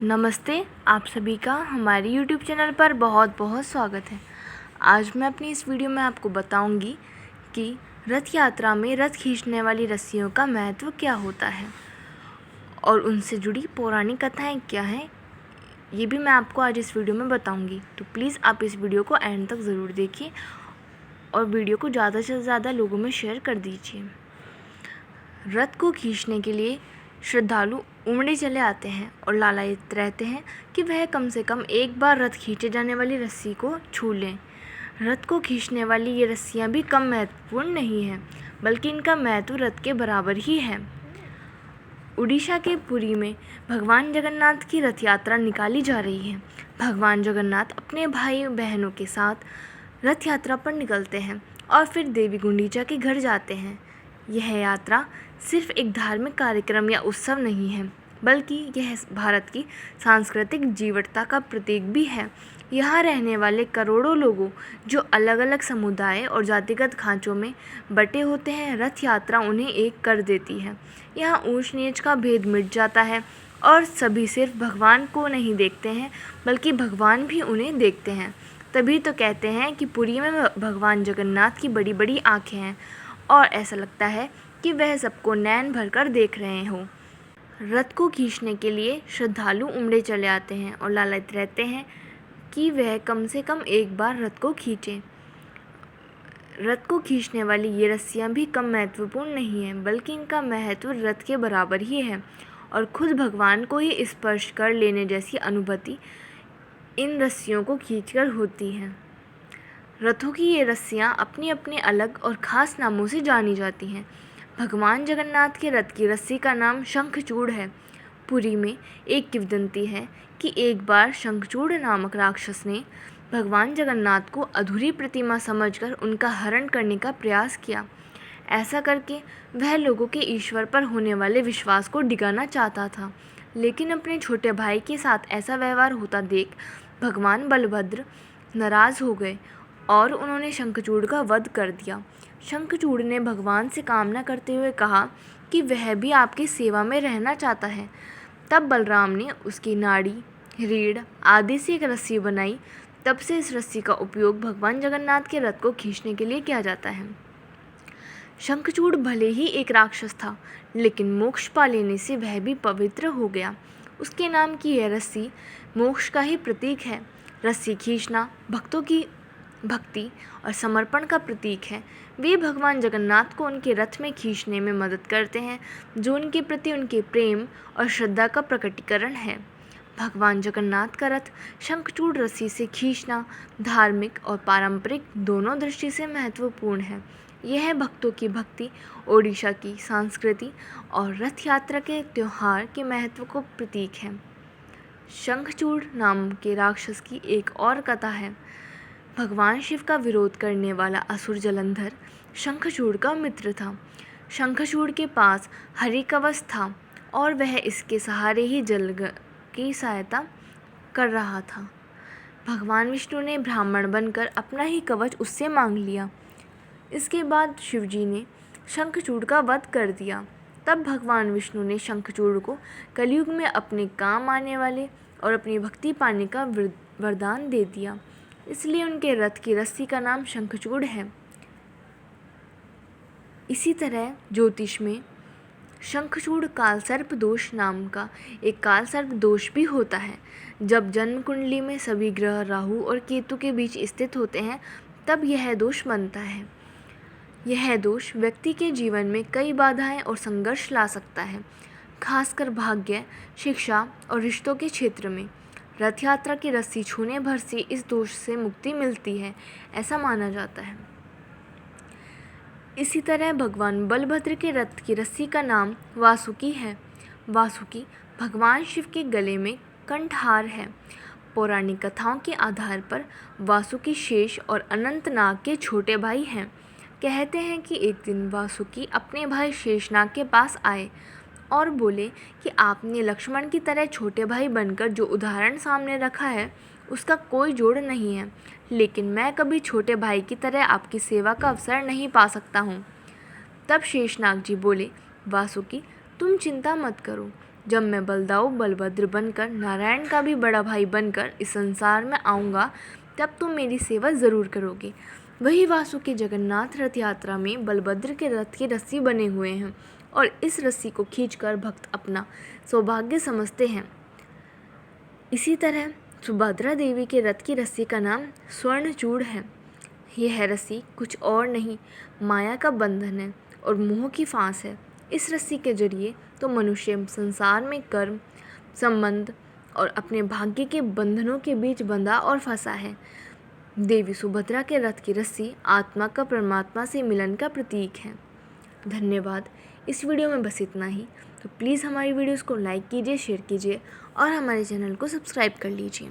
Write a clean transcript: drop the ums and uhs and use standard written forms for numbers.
नमस्ते। आप सभी का हमारे YouTube चैनल पर बहुत बहुत स्वागत है। आज मैं अपनी इस वीडियो में आपको बताऊंगी कि रथ यात्रा में रथ खींचने वाली रस्सियों का महत्व क्या होता है और उनसे जुड़ी पौराणिक कथाएं क्या हैं, ये भी मैं आपको आज इस वीडियो में बताऊंगी। तो प्लीज़ आप इस वीडियो को एंड तक ज़रूर देखिए और वीडियो को ज़्यादा से ज़्यादा लोगों में शेयर कर दीजिए। रथ को खींचने के लिए श्रद्धालु उमड़े चले आते हैं और लालायित रहते हैं कि वह कम से कम एक बार रथ खींचे जाने वाली रस्सी को छू लें। रथ को खींचने वाली ये रस्सियाँ भी कम महत्वपूर्ण नहीं हैं, बल्कि इनका महत्व रथ के बराबर ही है। उड़ीसा के पुरी में भगवान जगन्नाथ की रथ यात्रा निकाली जा रही है। भगवान जगन्नाथ अपने भाई बहनों के साथ रथ यात्रा पर निकलते हैं और फिर देवी गुंडीचा के घर जाते हैं। यह यात्रा सिर्फ एक धार्मिक कार्यक्रम या उत्सव नहीं है, बल्कि यह भारत की सांस्कृतिक जीवटता का प्रतीक भी है। यहाँ रहने वाले करोड़ों लोगों जो अलग अलग समुदाय और जातिगत खांचों में बटे होते हैं, रथ यात्रा उन्हें एक कर देती है। यहाँ ऊंच नीच का भेद मिट जाता है और सभी सिर्फ भगवान को नहीं देखते हैं, बल्कि भगवान भी उन्हें देखते हैं। तभी तो कहते हैं कि पुरी में भगवान जगन्नाथ की बड़ी बड़ी आँखें हैं और ऐसा लगता है कि वह सबको नैन भरकर देख रहे हों। रथ को खींचने के लिए श्रद्धालु उमड़े चले आते हैं और लालायित रहते हैं कि वह कम से कम एक बार रथ को खींचें। रथ को खींचने वाली ये रस्सियाँ भी कम महत्वपूर्ण नहीं हैं, बल्कि इनका महत्व रथ के बराबर ही है और खुद भगवान को ही स्पर्श कर लेने जैसी अनुभूति इन रस्सियों को खींचकर होती है। रथों की ये रस्सियाँ अपने अपने अलग और ख़ास नामों से जानी जाती हैं। भगवान जगन्नाथ के रथ की रस्सी का नाम शंखचूड़ है। पुरी में एक किंवदंती है कि एक बार शंखचूड़ नामक राक्षस ने भगवान जगन्नाथ को अधूरी प्रतिमा समझकर उनका हरण करने का प्रयास किया। ऐसा करके वह लोगों के ईश्वर पर होने वाले विश्वास को डिगाना चाहता था, लेकिन अपने छोटे भाई के साथ ऐसा व्यवहार होता देख भगवान बलभद्र नाराज़ हो गए और उन्होंने शंखचूड़ का वध कर दिया। शंखचूड़ ने भगवान से कामना करते हुए कहा कि वह भी आपकी सेवा में रहना चाहता है। तब बलराम ने उसकी नाड़ी, रीढ़ आदि से एक रस्सी बनाई। तब से इस रस्सी का उपयोग भगवान जगन्नाथ के रथ को खींचने के लिए किया जाता है। शंखचूड़ भले ही एक राक्षस था, लेकिन मोक्ष पा लेने से वह भी पवित्र हो गया। उसके नाम की यह रस्सी मोक्ष का ही प्रतीक है। रस्सी खींचना भक्तों की भक्ति और समर्पण का प्रतीक है। वे भगवान जगन्नाथ को उनके रथ में खींचने में मदद करते हैं, जो उनके प्रति उनके प्रेम और श्रद्धा का प्रकटीकरण है। भगवान जगन्नाथ का रथ शंखचूड़ रस्सी से खींचना धार्मिक और पारंपरिक दोनों दृष्टि से महत्वपूर्ण है। यह भक्तों की भक्ति, ओडिशा की संस्कृति और रथ यात्रा के त्यौहार के महत्व को प्रतीक है। शंखचूड़ नाम के राक्षस की एक और कथा है। भगवान शिव का विरोध करने वाला असुर जलंधर शंखचूड़ का मित्र था। शंखचूड़ के पास हरि कवच था और वह इसके सहारे ही जल की सहायता कर रहा था। भगवान विष्णु ने ब्राह्मण बनकर अपना ही कवच उससे मांग लिया। इसके बाद शिवजी ने शंखचूड़ का वध कर दिया। तब भगवान विष्णु ने शंखचूड़ को कलयुग में अपने काम आने वाले और अपनी भक्ति पाने का वरदान दे दिया। इसलिए उनके रथ की रस्सी का नाम शंखचूड़ है। इसी तरह ज्योतिष में शंखचूड़ कालसर्प दोष नाम का एक कालसर्प दोष भी होता है। जब जन्म कुंडली में सभी ग्रह राहु और केतु के बीच स्थित होते हैं, तब यह दोष बनता है। यह दोष व्यक्ति के जीवन में कई बाधाएं और संघर्ष ला सकता है, खासकर भाग्य, शिक्षा और रिश्तों के क्षेत्र में। रथ यात्रा की रस्सी छूने भर से इस दोष से मुक्ति मिलती है, ऐसा माना जाता है। इसी तरह भगवान बलभद्र के रथ की रस्सी का नाम वासुकी है। वासुकी भगवान शिव के गले में कंठहार है। पौराणिक कथाओं के आधार पर वासुकी शेष और अनंतनाग के छोटे भाई हैं। कहते हैं कि एक दिन वासुकी अपने भाई शेषनाग के पास आए और बोले कि आपने लक्ष्मण की तरह छोटे भाई बनकर जो उदाहरण सामने रखा है, उसका कोई जोड़ नहीं है, लेकिन मैं कभी छोटे भाई की तरह आपकी सेवा का अवसर नहीं पा सकता हूँ। तब शेषनाग जी बोले, वासुकी तुम चिंता मत करो, जब मैं बलदाऊ बलभद्र बनकर नारायण का भी बड़ा भाई बनकर इस संसार में आऊँगा, तब तुम मेरी सेवा ज़रूर करोगे। वही वासुकी जगन्नाथ रथ यात्रा में बलभद्र के रथ की रस्सी बने हुए हैं और इस रस्सी को खींचकर भक्त अपना सौभाग्य समझते हैं। इसी तरह सुभद्रा देवी के रथ की रस्सी का नाम स्वर्णचूड़ है। यह रस्सी कुछ और नहीं, माया का बंधन है और मोह की फांस है। इस रस्सी के जरिए तो मनुष्य संसार में कर्म, संबंध और अपने भाग्य के बंधनों के बीच बंधा और फंसा है। देवी सुभद्रा के रथ की रस्सी आत्मा का परमात्मा से मिलन का प्रतीक है। धन्यवाद। इस वीडियो में बस इतना ही। तो प्लीज़ हमारी वीडियोस को लाइक कीजिए, शेयर कीजिए और हमारे चैनल को सब्सक्राइब कर लीजिए।